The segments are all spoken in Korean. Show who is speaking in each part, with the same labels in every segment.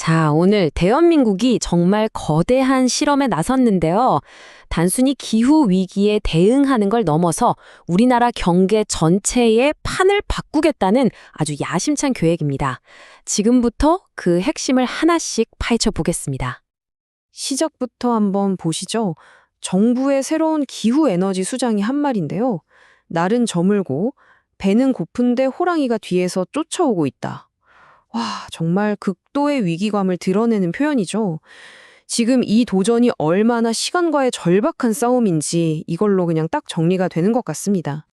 Speaker 1: 자, 오늘 대한민국이 정말 거대한 실험에 나섰는데요. 단순히 기후 위기에 대응하는 걸 넘어서 우리나라 경제 전체의 판을 바꾸겠다는 아주 야심찬 계획입니다. 지금부터 그 핵심을 하나씩 파헤쳐 보겠습니다.
Speaker 2: 시작부터 한번 보시죠. 정부의 새로운 기후 에너지 수장이 한 말인데요. 날은 저물고 배는 고픈데 호랑이가 뒤에서 쫓아오고 있다. 와, 정말 극도의 위기감을 드러내는 표현이죠. 지금 이 도전이 얼마나 시간과의 절박한 싸움인지 이걸로 그냥 딱 정리가 되는 것 같습니다.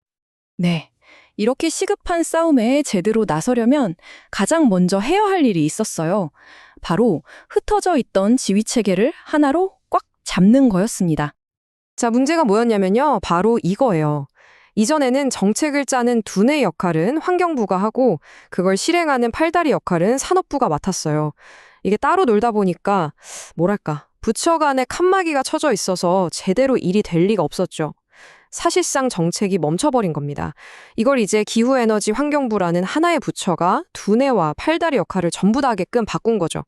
Speaker 3: 네. 이렇게 시급한 싸움에 제대로 나서려면 가장 먼저 해야 할 일이 있었어요. 바로 흩어져 있던 지휘 체계를 하나로 꽉 잡는 거였습니다.
Speaker 2: 자, 문제가 뭐였냐면요. 바로 이거예요. 이전에는 정책을 짜는 두뇌 역할은 환경부가 하고 그걸 실행하는 팔다리 역할은 산업부가 맡았어요. 이게 따로 놀다 보니까 뭐랄까 부처 간에 칸막이가 쳐져 있어서 제대로 일이 될 리가 없었죠. 사실상 정책이 멈춰버린 겁니다. 이걸 이제 기후에너지 환경부라는 하나의 부처가 두뇌와 팔다리 역할을 전부 다 하게끔 바꾼 거죠.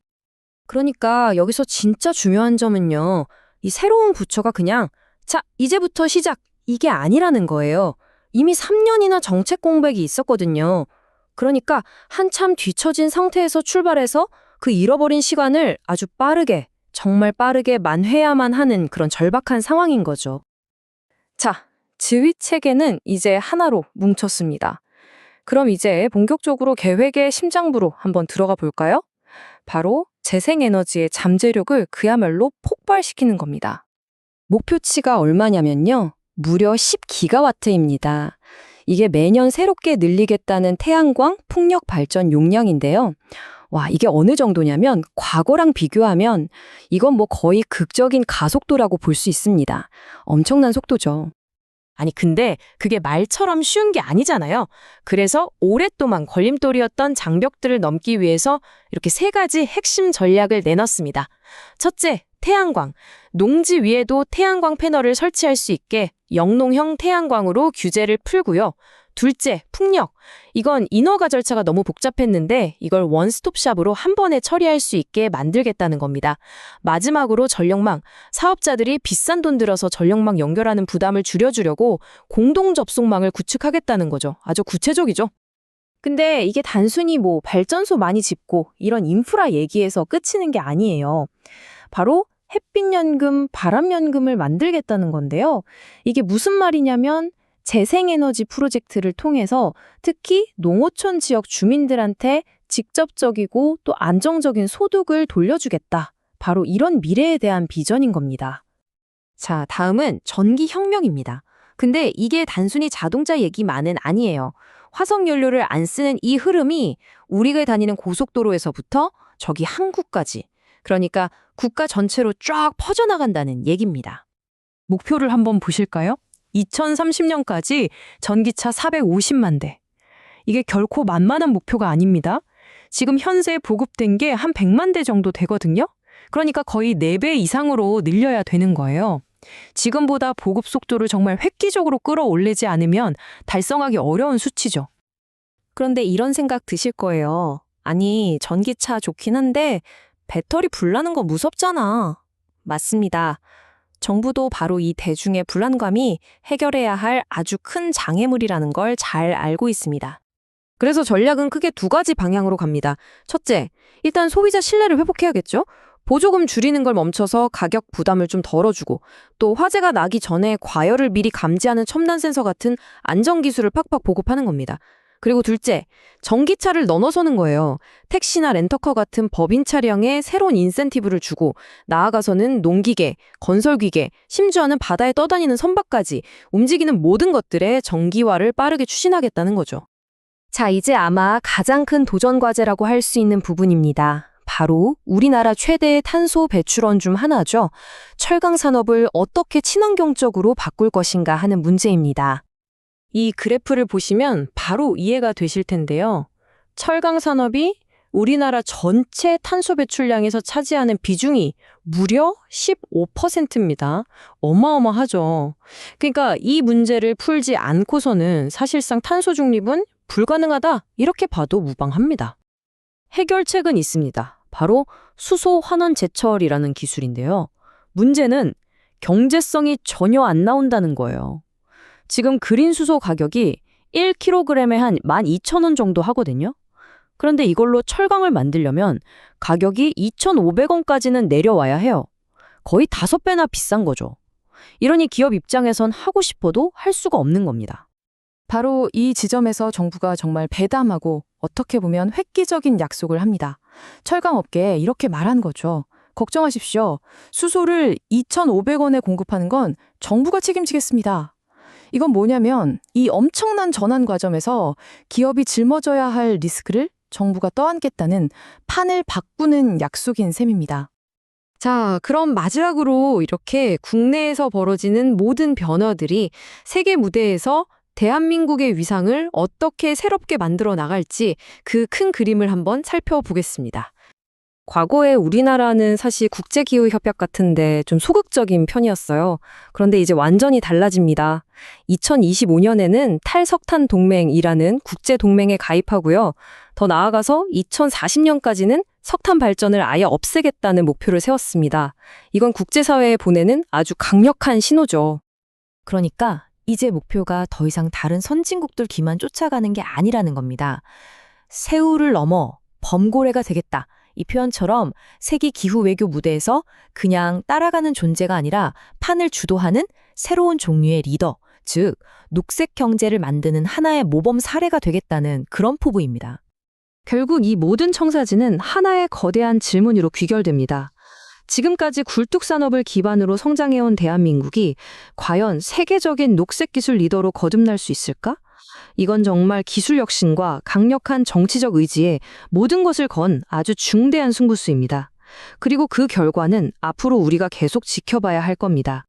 Speaker 1: 그러니까 여기서 진짜 중요한 점은요. 이 새로운 부처가 그냥 자, 이제부터 시작! 이게 아니라는 거예요. 이미 3년이나 정책 공백이 있었거든요. 그러니까 한참 뒤처진 상태에서 출발해서 그 잃어버린 시간을 아주 빠르게, 정말 빠르게 만회해야만 하는 그런 절박한 상황인 거죠.
Speaker 2: 자, 지휘 체계는 이제 하나로 뭉쳤습니다. 그럼 이제 본격적으로 계획의 심장부로 한번 들어가 볼까요? 바로 재생에너지의 잠재력을 그야말로 폭발시키는 겁니다.
Speaker 1: 목표치가 얼마냐면요. 무려 10기가와트입니다. 이게 매년 새롭게 늘리겠다는 태양광 풍력 발전 용량인데요. 와, 이게 어느 정도냐면 과거랑 비교하면 이건 뭐 거의 극적인 가속도라고 볼 수 있습니다. 엄청난 속도죠.
Speaker 4: 아니, 근데 그게 말처럼 쉬운 게 아니잖아요. 그래서 오랫동안 걸림돌이었던 장벽들을 넘기 위해서 이렇게 세 가지 핵심 전략을 내놨습니다. 첫째, 태양광. 농지 위에도 태양광 패널을 설치할 수 있게 영농형 태양광으로 규제를 풀고요. 둘째, 풍력. 이건 인허가 절차가 너무 복잡했는데 이걸 원스톱샵으로 한 번에 처리할 수 있게 만들겠다는 겁니다. 마지막으로 전력망. 사업자들이 비싼 돈 들어서 전력망 연결하는 부담을 줄여주려고 공동 접속망을 구축하겠다는 거죠. 아주 구체적이죠.
Speaker 3: 근데 이게 단순히 뭐 발전소 많이 짓고 이런 인프라 얘기에서 그치는 게 아니에요. 바로 햇빛연금, 바람연금을 만들겠다는 건데요. 이게 무슨 말이냐면 재생에너지 프로젝트를 통해서 특히 농어촌 지역 주민들한테 직접적이고 또 안정적인 소득을 돌려주겠다. 바로 이런 미래에 대한 비전인 겁니다.
Speaker 1: 자, 다음은 전기혁명입니다. 근데 이게 단순히 자동차 얘기만은 아니에요. 화석연료를 안 쓰는 이 흐름이 우리가 다니는 고속도로에서부터 저기 항구까지, 그러니까 국가 전체로 쫙 퍼져나간다는 얘기입니다.
Speaker 3: 목표를 한번 보실까요? 2030년까지 전기차 450만 대. 이게 결코 만만한 목표가 아닙니다. 지금 현재 보급된 게 한 100만 대 정도 되거든요. 그러니까 거의 4배 이상으로 늘려야 되는 거예요. 지금보다 보급 속도를 정말 획기적으로 끌어올리지 않으면 달성하기 어려운 수치죠.
Speaker 2: 그런데 이런 생각 드실 거예요. 아니, 전기차 좋긴 한데 배터리 불나는 거 무섭잖아. 맞습니다. 정부도 바로 이 대중의 불안감이 해결해야 할 아주 큰 장애물이라는 걸 잘 알고 있습니다. 그래서 전략은 크게 두 가지 방향으로 갑니다. 첫째, 일단 소비자 신뢰를 회복해야겠죠? 보조금 줄이는 걸 멈춰서 가격 부담을 좀 덜어주고 또 화재가 나기 전에 과열을 미리 감지하는 첨단 센서 같은 안전기술을 팍팍 보급하는 겁니다. 그리고 둘째, 전기차를 넣어서는 거예요. 택시나 렌터커 같은 법인 차량에 새로운 인센티브를 주고 나아가서는 농기계, 건설기계, 심지어는 바다에 떠다니는 선박까지 움직이는 모든 것들의 전기화를 빠르게 추진하겠다는 거죠.
Speaker 1: 자, 이제 아마 가장 큰 도전 과제라고 할 수 있는 부분입니다. 바로 우리나라 최대의 탄소 배출원 중 하나죠. 철강 산업을 어떻게 친환경적으로 바꿀 것인가 하는 문제입니다.
Speaker 2: 이 그래프를 보시면 바로 이해가 되실 텐데요. 철강 산업이 우리나라 전체 탄소 배출량에서 차지하는 비중이 무려 15%입니다. 어마어마하죠. 그러니까 이 문제를 풀지 않고서는 사실상 탄소 중립은 불가능하다 이렇게 봐도 무방합니다. 해결책은 있습니다.
Speaker 1: 바로 수소 환원 제철이라는 기술인데요. 문제는 경제성이 전혀 안 나온다는 거예요. 지금 그린 수소 가격이 1kg에 한 12,000원 정도 하거든요. 그런데 이걸로 철강을 만들려면 가격이 2,500원까지는 내려와야 해요. 거의 5배나 비싼 거죠. 이러니 기업 입장에선 하고 싶어도 할 수가 없는 겁니다.
Speaker 3: 바로 이 지점에서 정부가 정말 배담하고 어떻게 보면 획기적인 약속을 합니다. 철강업계에 이렇게 말한 거죠. 걱정하십시오. 수소를 2,500원에 공급하는 건 정부가 책임지겠습니다. 이건 뭐냐면 이 엄청난 전환 과정에서 기업이 짊어져야 할 리스크를 정부가 떠안겠다는 판을 바꾸는 약속인 셈입니다.
Speaker 1: 자, 그럼 마지막으로 이렇게 국내에서 벌어지는 모든 변화들이 세계 무대에서 대한민국의 위상을 어떻게 새롭게 만들어 나갈지 그 큰 그림을 한번 살펴보겠습니다. 과거에 우리나라는 사실 국제기후협약 같은데 좀 소극적인 편이었어요. 그런데 이제 완전히 달라집니다. 2025년에는 탈석탄 동맹이라는 국제동맹에 가입하고요. 더 나아가서 2040년까지는 석탄 발전을 아예 없애겠다는 목표를 세웠습니다. 이건 국제사회에 보내는 아주 강력한 신호죠.
Speaker 2: 그러니까 이제 목표가 더 이상 다른 선진국들 기만 쫓아가는 게 아니라는 겁니다. 새우를 넘어 범고래가 되겠다. 이 표현처럼 세계 기후 외교 무대에서 그냥 따라가는 존재가 아니라 판을 주도하는 새로운 종류의 리더, 즉 녹색 경제를 만드는 하나의 모범 사례가 되겠다는 그런 포부입니다.
Speaker 1: 결국 이 모든 청사진은 하나의 거대한 질문으로 귀결됩니다. 지금까지 굴뚝산업을 기반으로 성장해온 대한민국이 과연 세계적인 녹색 기술 리더로 거듭날 수 있을까? 이건 정말 기술 혁신과 강력한 정치적 의지에 모든 것을 건 아주 중대한 승부수입니다. 그리고 그 결과는 앞으로 우리가 계속 지켜봐야 할 겁니다.